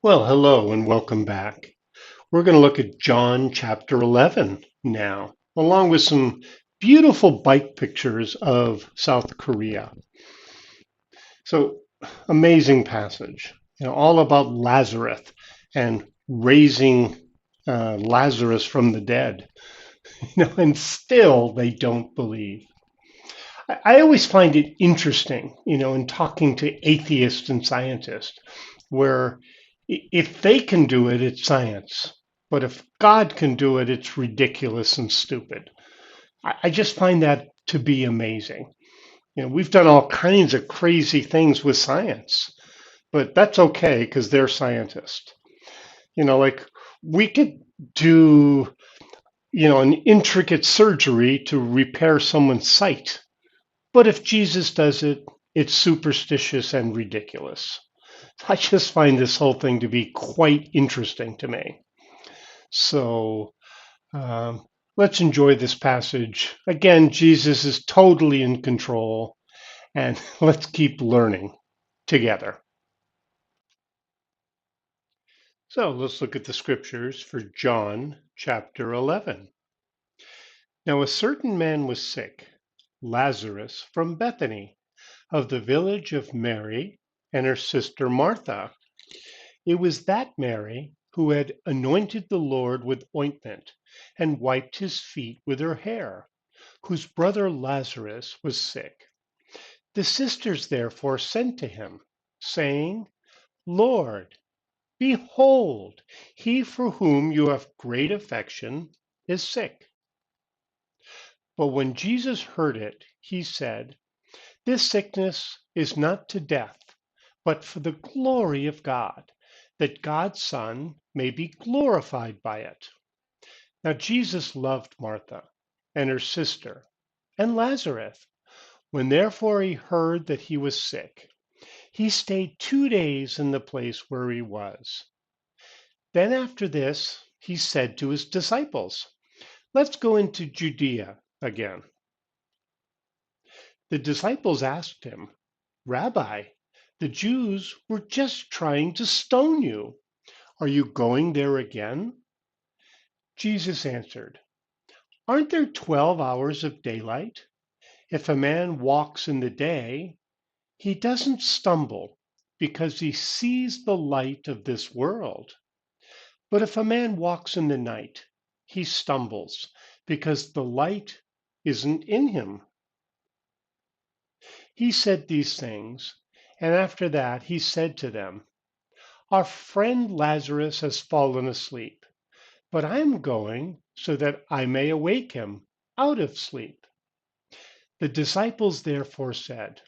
Well, hello and welcome back. We're going to look at John chapter 11 now, along with some beautiful bike pictures of South Korea. So, amazing passage, all about Lazarus and raising Lazarus from the dead, and still they don't believe. I always find it interesting, in talking to atheists and scientists, where if they can do it, it's science. But if God can do it, it's ridiculous and stupid. I just find that to be amazing. We've done all kinds of crazy things with science, but that's okay because they're scientists. Like we could do, an intricate surgery to repair someone's sight. But if Jesus does it, it's superstitious and ridiculous. I just find this whole thing to be quite interesting to me. So let's enjoy this passage. Again, Jesus is totally in control, and let's keep learning together. So let's look at the scriptures for John chapter 11. Now, a certain man was sick, Lazarus from Bethany, of the village of Mary and her sister Martha. It was that Mary who had anointed the Lord with ointment and wiped his feet with her hair, whose brother Lazarus was sick. The sisters therefore sent to him, saying, Lord, behold, he for whom you have great affection is sick. But when Jesus heard it, he said, This sickness is not to death, but for the glory of God, that God's Son may be glorified by it. Now Jesus loved Martha and her sister and Lazarus. When therefore he heard that he was sick, he stayed 2 days in the place where he was. Then after this, he said to his disciples, Let's go into Judea again. The disciples asked him, Rabbi, the Jews were just trying to stone you. Are you going there again? Jesus answered, Aren't there 12 hours of daylight? If a man walks in the day, he doesn't stumble because he sees the light of this world. But if a man walks in the night, he stumbles because the light isn't in him. He said these things, and after that he said to them, Our friend Lazarus has fallen asleep, but I am going so that I may awake him out of sleep. The disciples therefore said,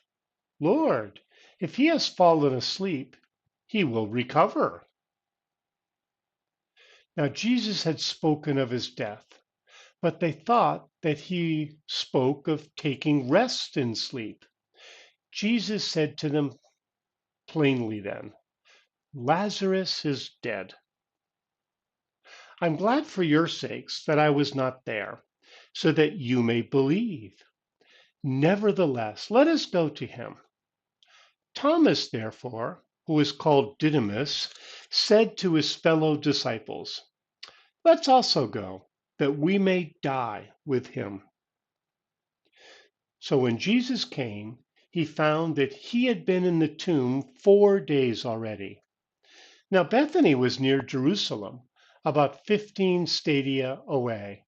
Lord, if he has fallen asleep, he will recover. Now Jesus had spoken of his death, but they thought that he spoke of taking rest in sleep. Jesus said to them plainly then, Lazarus is dead. I'm glad for your sakes that I was not there, so that you may believe. Nevertheless, let us go to him. Thomas, therefore, who is called Didymus, said to his fellow disciples, Let's also go, that we may die with him. So when Jesus came, he found that he had been in the tomb 4 days already. Now Bethany was near Jerusalem, about 15 stadia away.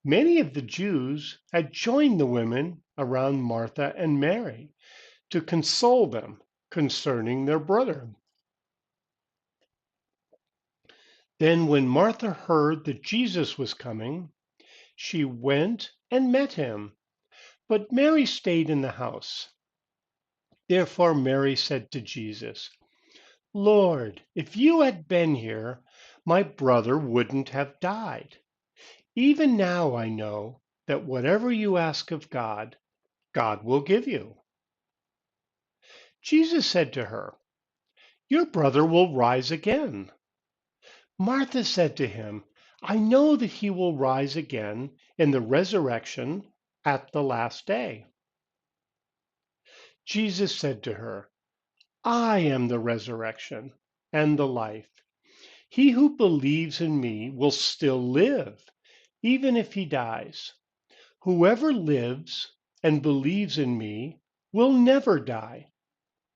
Many of the Jews had joined the women around Martha and Mary to console them concerning their brother. Then, when Martha heard that Jesus was coming, she went and met him, but Mary stayed in the house. Therefore, Mary said to Jesus, Lord, if you had been here, my brother wouldn't have died. Even now I know that whatever you ask of God, God will give you. Jesus said to her, Your brother will rise again. Martha said to him, I know that he will rise again in the resurrection at the last day. Jesus said to her, I am the resurrection and the life. He who believes in me will still live, even if he dies. Whoever lives and believes in me will never die.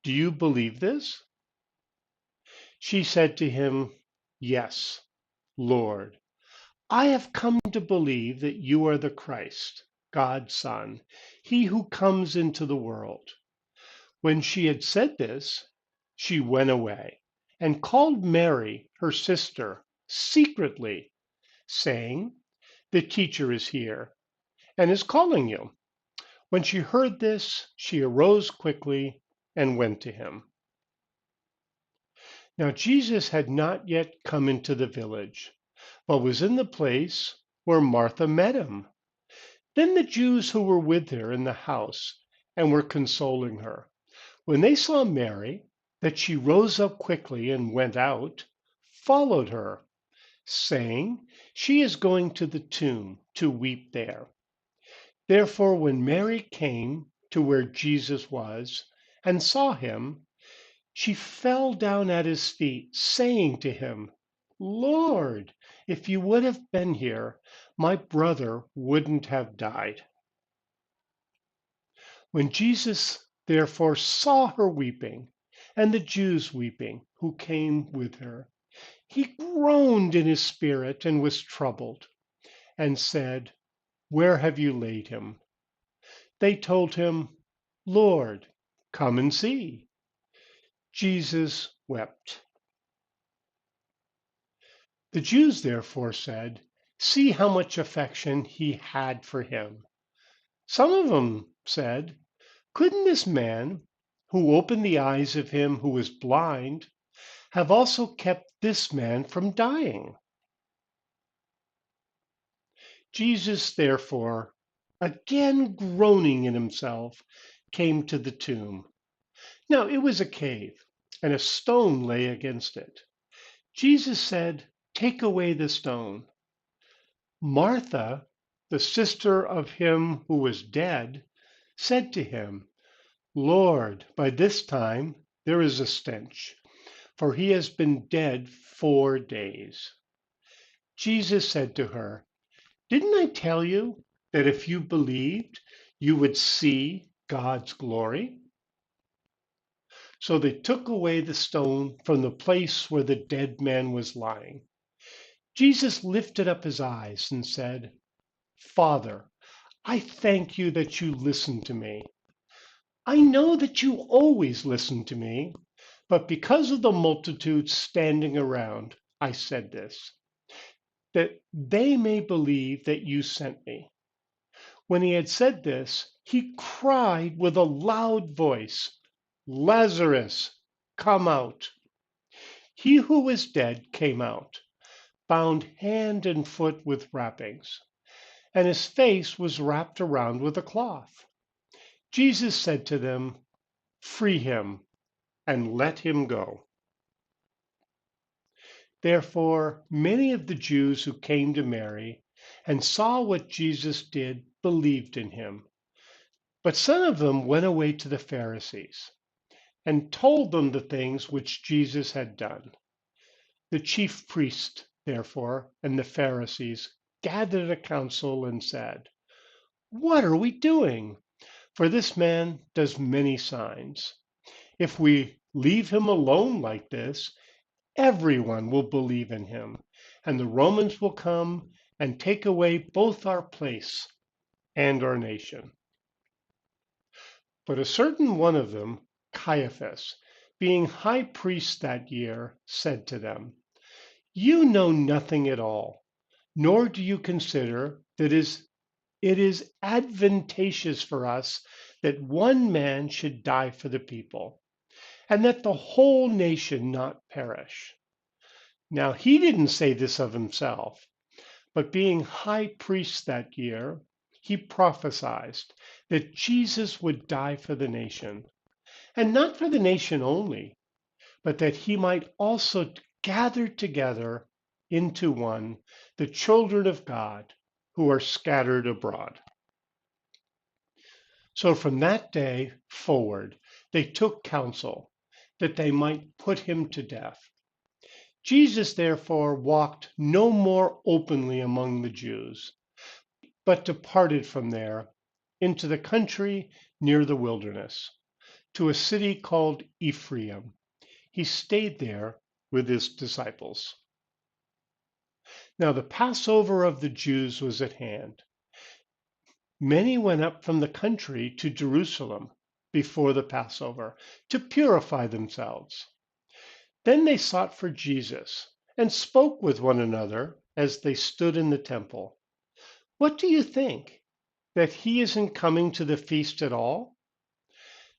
Do you believe this?" She said to him, "Yes, Lord. I have come to believe that you are the Christ, God's Son, he who comes into the world." When she had said this, she went away and called Mary, her sister, secretly, saying, "The teacher is here and is calling you." When she heard this, she arose quickly and went to him. Now Jesus had not yet come into the village, but was in the place where Martha met him. Then the Jews who were with her in the house and were consoling her, when they saw Mary, that she rose up quickly and went out, followed her, saying, "She is going to the tomb to weep there." Therefore, when Mary came to where Jesus was and saw him, she fell down at his feet, saying to him, "Lord, if you would have been here, my brother wouldn't have died." When Jesus therefore saw her weeping, and the Jews weeping who came with her, he groaned in his spirit and was troubled, and said, "Where have you laid him?" They told him, "Lord, come and see." Jesus wept. The Jews therefore said, "See how much affection he had for him." Some of them said, "Couldn't this man, who opened the eyes of him who was blind, have also kept this man from dying?" Jesus therefore, again groaning in himself, came to the tomb. Now it was a cave, and a stone lay against it. Jesus said, "Take away the stone." Martha, the sister of him who was dead, said to him, "Lord, by this time there is a stench, for he has been dead 4 days." Jesus said to her, "Didn't I tell you that if you believed, you would see God's glory?" So they took away the stone from the place where the dead man was lying. Jesus lifted up his eyes and said, "Father, I thank you that you listened to me. I know that you always listen to me, but because of the multitude standing around, I said this, that they may believe that you sent me." When he had said this, he cried with a loud voice, "Lazarus, come out." He who was dead came out, bound hand and foot with wrappings, and his face was wrapped around with a cloth. Jesus said to them, "Free him and let him go." Therefore, many of the Jews who came to Mary and saw what Jesus did believed in him. But some of them went away to the Pharisees and told them the things which Jesus had done. The chief priests, therefore, and the Pharisees gathered a council and said, "What are we doing? For this man does many signs. If we leave him alone like this, everyone will believe in him, and the Romans will come and take away both our place and our nation." But a certain one of them, Caiaphas, being high priest that year, said to them, "You know nothing at all, nor do you consider that it is advantageous for us that one man should die for the people, and that the whole nation not perish." Now he didn't say this of himself, but being high priest that year, he prophesied that Jesus would die for the nation, and not for the nation only, but that he might also gather together into one the children of God who are scattered abroad. So from that day forward, they took counsel that they might put him to death. Jesus therefore walked no more openly among the Jews, but departed from there into the country near the wilderness, to a city called Ephraim. He stayed there with his disciples. Now the Passover of the Jews was at hand. Many went up from the country to Jerusalem before the Passover to purify themselves. Then they sought for Jesus and spoke with one another as they stood in the temple. What do you think? That he isn't coming to the feast at all?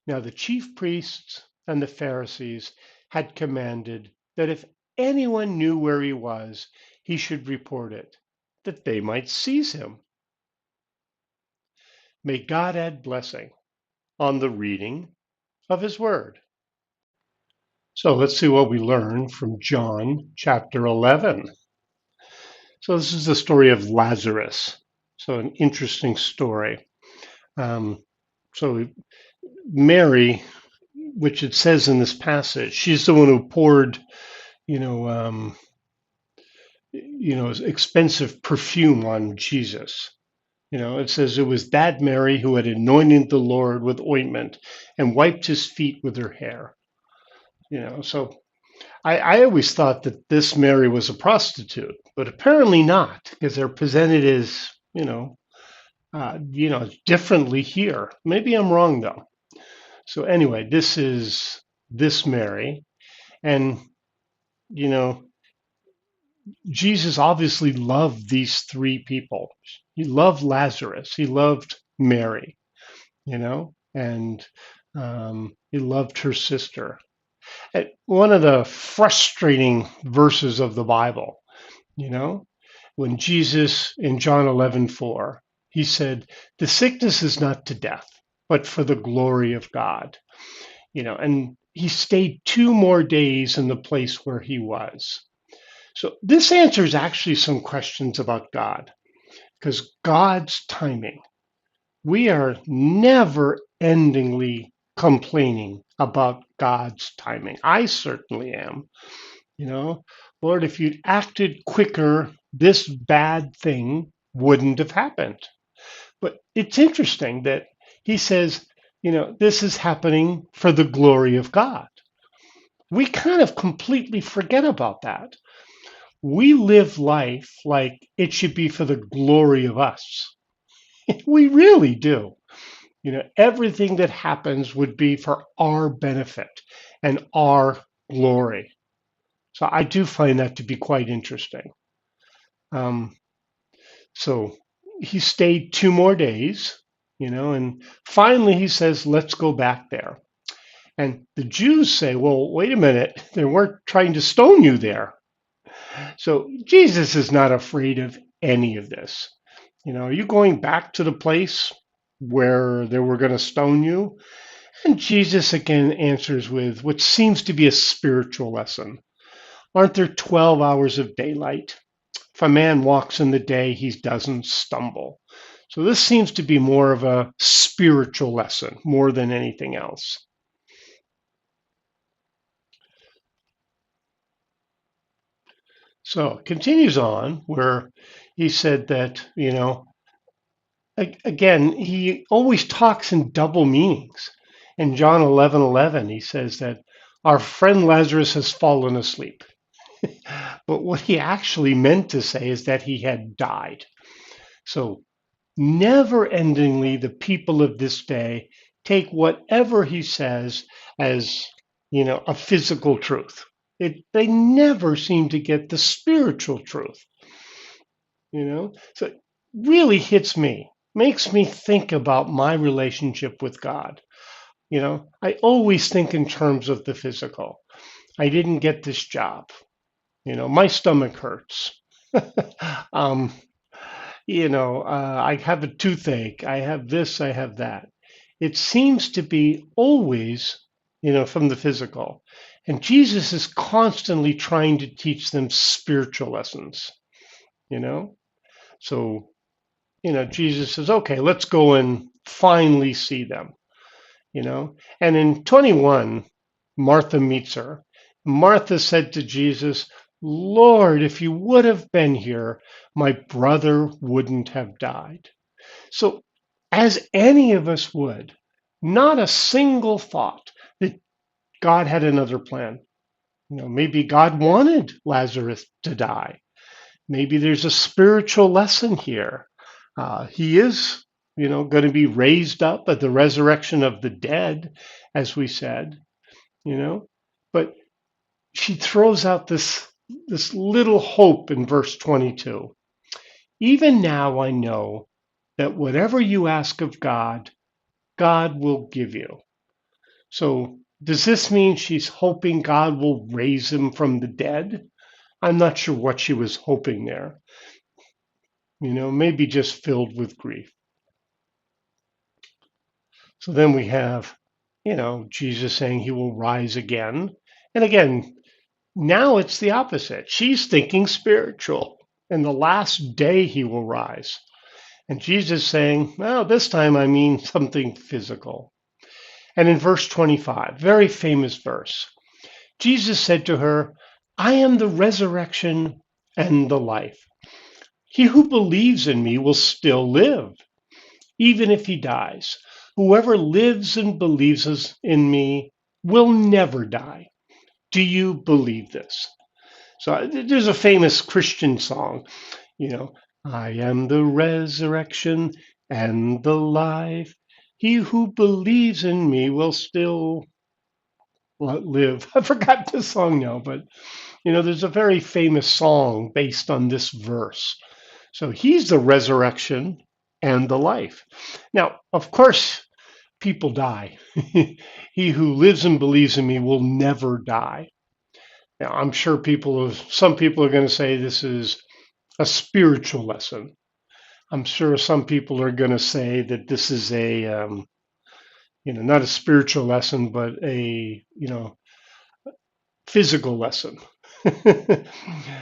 Now the chief priests and the Pharisees had commanded that if anyone knew where he was, he should report it, that they might seize him. May God add blessing on the reading of his word. So let's see what we learn from John chapter 11. So this is the story of Lazarus. So an interesting story. So Mary, which it says in this passage, she's the one who poured, you know, expensive perfume on Jesus. It says it was that Mary who had anointed the Lord with ointment and wiped his feet with her hair. So I always thought that this Mary was a prostitute, but apparently not, because they're presented as, differently here. Maybe I'm wrong though. So anyway, this is this Mary, and Jesus obviously loved these three people. He loved Lazarus. He loved Mary, and he loved her sister. One of the frustrating verses of the Bible, when Jesus in John 11:4, he said, "The sickness is not to death, but for the glory of God." And he stayed 2 more days in the place where he was. So this answers actually some questions about God, because God's timing, we are never endingly complaining about God's timing. I certainly am. Lord, if you'd acted quicker, this bad thing wouldn't have happened. But it's interesting that he says, this is happening for the glory of God. We kind of completely forget about that. We live life like it should be for the glory of us. We really do. Everything that happens would be for our benefit and our glory. So I do find that to be quite interesting. So he stayed 2 more days, and finally he says, let's go back there. And the Jews say, well, wait a minute, they weren't trying to stone you there. So Jesus is not afraid of any of this. Are you going back to the place where they were going to stone you? And Jesus again answers with what seems to be a spiritual lesson. Aren't there 12 hours of daylight? If a man walks in the day, he doesn't stumble. So this seems to be more of a spiritual lesson, more than anything else. So it continues on where he said that, again, he always talks in double meanings. In John 11:11, he says that our friend Lazarus has fallen asleep. But what he actually meant to say is that he had died. So never endingly, the people of this day take whatever he says as, a physical truth. They never seem to get the spiritual truth, So it really hits me, makes me think about my relationship with God. I always think in terms of the physical. I didn't get this job. My stomach hurts. I have a toothache. I have this, I have that. It seems to be always, from the physical. And Jesus is constantly trying to teach them spiritual lessons, So, Jesus says, okay, let's go and finally see them, And in 21, Martha meets her. Martha said to Jesus, Lord, if you would have been here, my brother wouldn't have died. So, as any of us would, not a single thought that God had another plan. Maybe God wanted Lazarus to die. Maybe there's a spiritual lesson here. He is, going to be raised up at the resurrection of the dead, as we said, you know. But she throws out this little hope in verse 22. Even now I know that whatever you ask of God, God will give you. So does this mean she's hoping God will raise him from the dead? I'm not sure what she was hoping there. Maybe just filled with grief. So then we have, Jesus saying he will rise again. And again, now it's the opposite. She's thinking spiritual. In the last day he will rise. And Jesus saying, well, this time I mean something physical. And in verse 25, very famous verse, Jesus said to her, I am the resurrection and the life. He who believes in me will still live, even if he dies. Whoever lives and believes in me will never die. Do you believe this? So there's a famous Christian song, you know, I am the resurrection and the life. He who believes in me will still live. I forgot the song now, but there's a very famous song based on this verse. So he's the resurrection and the life. Now, of course, people die. He who lives and believes in me will never die. Now, I'm sure some people are going to say this is a spiritual lesson. I'm sure some people are going to say that this is not a spiritual lesson, but a, physical lesson.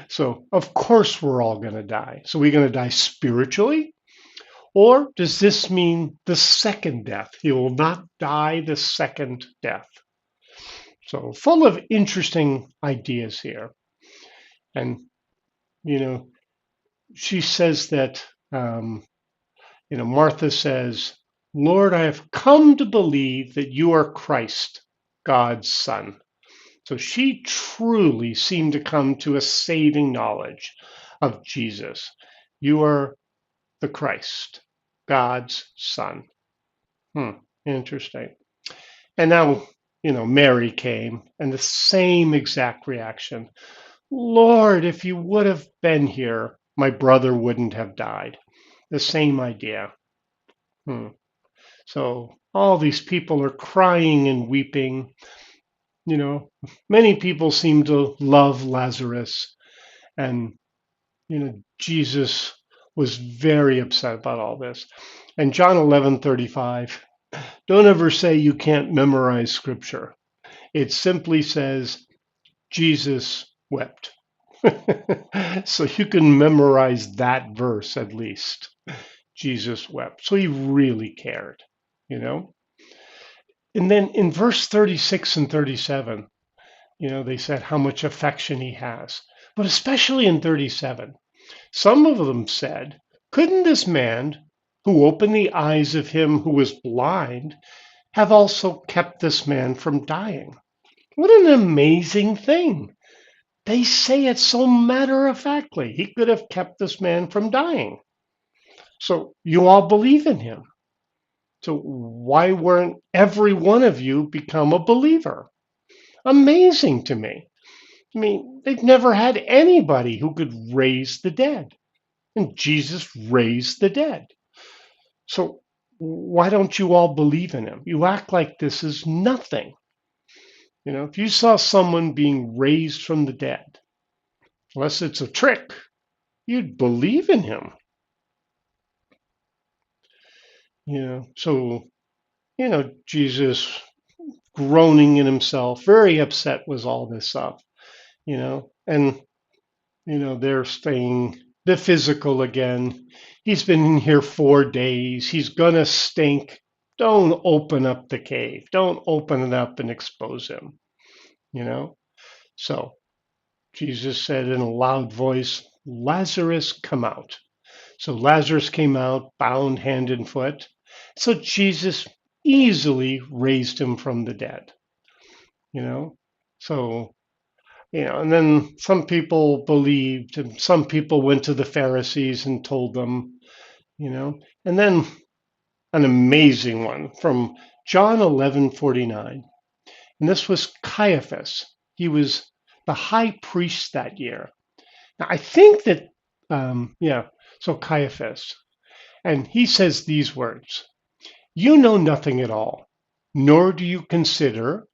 So, of course, we're all going to die. So, we're going to die spiritually? Or does this mean the second death? He will not die the second death. So, full of interesting ideas here. And, she says that, Martha says, Lord, I have come to believe that you are Christ, God's Son. So she truly seemed to come to a saving knowledge of Jesus. You are the Christ, God's Son. Interesting. And now, Mary came, and the same exact reaction. Lord, if you would have been here, my brother wouldn't have died. The same idea. So all these people are crying and weeping. Many people seem to love Lazarus, and Jesus was very upset about all this. And John 11:35, don't ever say you can't memorize scripture. It simply says Jesus wept. So you can memorize that verse at least. Jesus wept. So he really cared, you know? And then in verse 36 and 37, they said how much affection he has. But especially in 37, some of them said, couldn't this man who opened the eyes of him who was blind have also kept this man from dying? What an amazing thing. They say it so matter of factly. He could have kept this man from dying. So you all believe in him. So why weren't every one of you become a believer? Amazing to me. I mean, they've never had anybody who could raise the dead. And Jesus raised the dead. So why don't you all believe in him? You act like this is nothing. If you saw someone being raised from the dead, unless it's a trick, you'd believe in him. So, Jesus groaning in himself, very upset was all this stuff, and, they're saying the physical again. He's been in here 4 days. He's going to stink. Don't open up the cave. Don't open it up and expose him, So Jesus said in a loud voice, Lazarus, come out. So Lazarus came out, bound hand and foot. So Jesus easily raised him from the dead, you know? So, and then some people believed, and some people went to the Pharisees and told them, and then an amazing one from John 11:49. And this was Caiaphas. He was the high priest that year. Now, I think that, so Caiaphas. And he says these words, You know nothing at all, nor do you consider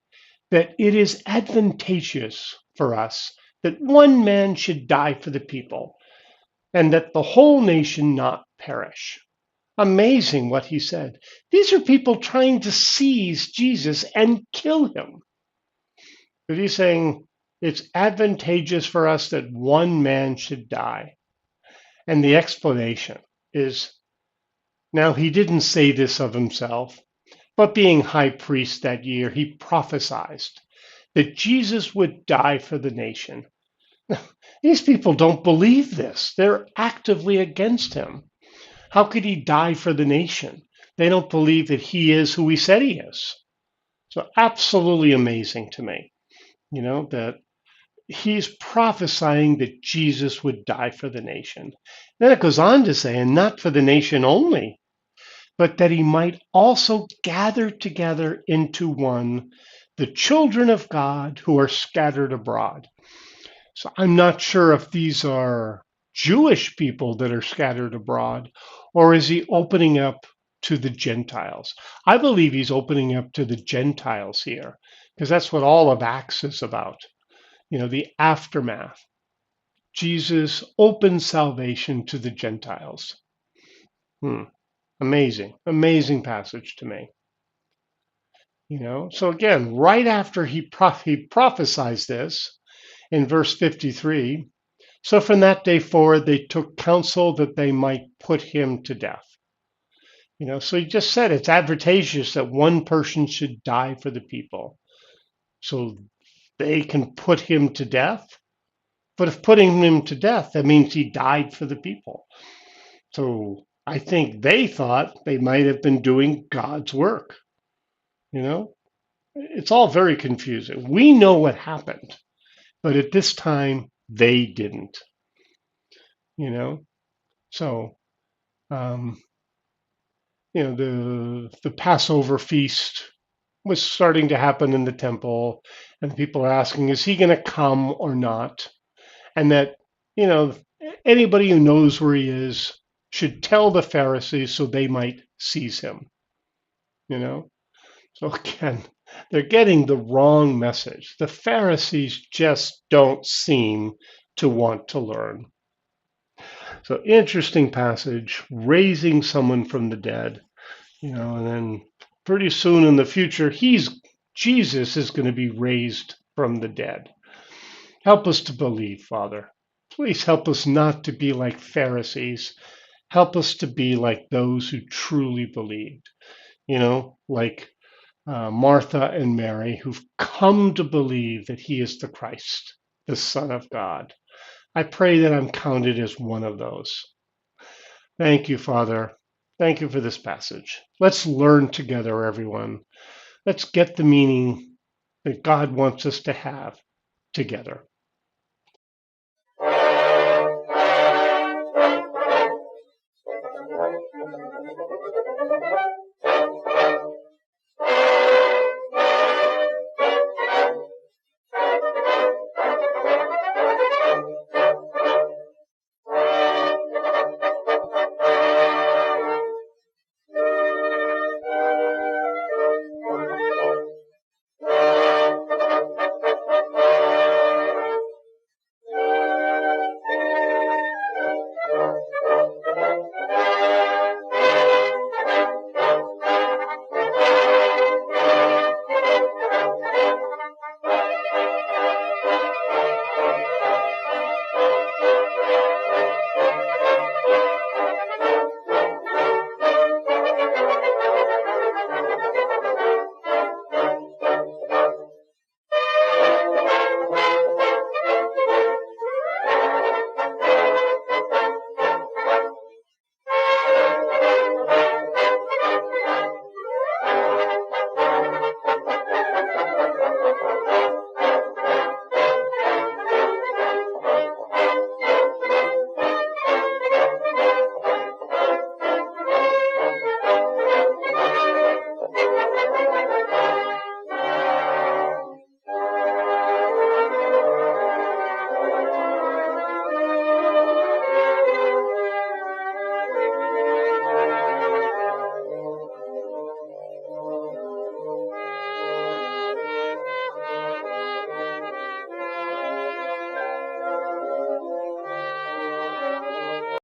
that it is advantageous for us that one man should die for the people, and that the whole nation not perish. Amazing what he said. These are people trying to seize Jesus and kill him. But he's saying it's advantageous for us that one man should die. And the explanation is now he didn't say this of himself, but being high priest that year, he prophesied that Jesus would die for the nation. These people don't believe this. They're actively against him. How could he die for the nation? They don't believe that he is who he said he is. So absolutely amazing to me, that he's prophesying that Jesus would die for the nation. Then it goes on to say, and not for the nation only, but that he might also gather together into one the children of God who are scattered abroad. So I'm not sure if these are Jewish people that are scattered abroad, or is he opening up to the Gentiles? I believe he's opening up to the Gentiles here, because that's what all of Acts is about. The aftermath. Jesus opens salvation to the Gentiles. Amazing, amazing passage to me. So again, right after he prophesies this in verse 53, so from that day forward, they took counsel that they might put him to death. So he just said it's advantageous that one person should die for the people. So they can put him to death. But if putting him to death, that means he died for the people. So I think they thought they might have been doing God's work. It's all very confusing. We know what happened, but at this time, they didn't. So, um, the Passover feast was starting to happen in the temple, and people are asking, is he going to come or not? And that, anybody who knows where he is should tell the Pharisees so they might seize him. So again, they're getting the wrong message. The Pharisees just don't seem to want to learn. So interesting passage, raising someone from the dead, and then pretty soon in the future, Jesus is going to be raised from the dead. Help us to believe, Father. Please help us not to be like Pharisees. Help us to be like those who truly believed, like Martha and Mary, who've come to believe that he is the Christ, the Son of God. I pray that I'm counted as one of those. Thank you, Father. Thank you for this passage. Let's learn together, everyone. Let's get the meaning that God wants us to have together.